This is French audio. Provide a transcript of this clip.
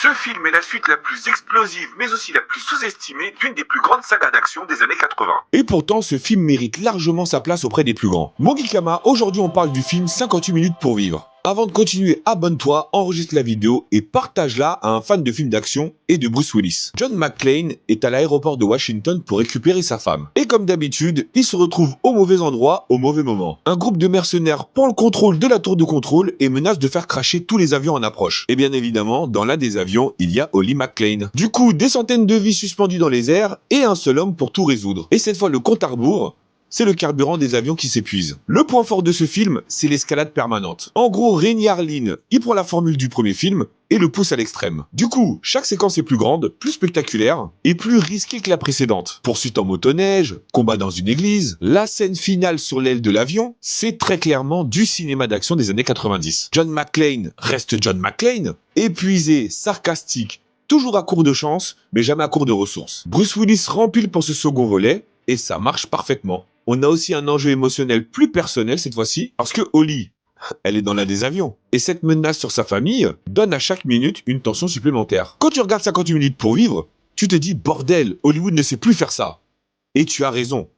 Ce film est la suite la plus explosive, mais aussi la plus sous-estimée d'une des plus grandes sagas d'action des années 80. Et pourtant, ce film mérite largement sa place auprès des plus grands. Mon Geekama, aujourd'hui on parle du film 58 minutes pour vivre. Avant de continuer, abonne-toi, enregistre la vidéo et partage-la à un fan de films d'action et de Bruce Willis. John McClane est à l'aéroport de Washington pour récupérer sa femme. Et comme d'habitude, il se retrouve au mauvais endroit au mauvais moment. Un groupe de mercenaires prend le contrôle de la tour de contrôle et menace de faire cracher tous les avions en approche. Et bien évidemment, dans l'un des avions, il y a Holly McClane. Du coup, des centaines de vies suspendues dans les airs et un seul homme pour tout résoudre. Et cette fois, le compte à rebours, c'est le carburant des avions qui s'épuise. Le point fort de ce film, c'est l'escalade permanente. En gros, Renny Harlin, il prend la formule du premier film et le pousse à l'extrême. Du coup, chaque séquence est plus grande, plus spectaculaire et plus risquée que la précédente. Poursuite en motoneige, combat dans une église, la scène finale sur l'aile de l'avion, c'est très clairement du cinéma d'action des années 90. John McClane reste John McClane, épuisé, sarcastique, toujours à court de chance, mais jamais à court de ressources. Bruce Willis rempile pour ce second volet, et ça marche parfaitement. On a aussi un enjeu émotionnel plus personnel cette fois-ci, parce que Holly, elle est dans l'un des avions. Et cette menace sur sa famille donne à chaque minute une tension supplémentaire. Quand tu regardes 58 minutes pour vivre, tu te dis, bordel, Hollywood ne sait plus faire ça. Et tu as raison.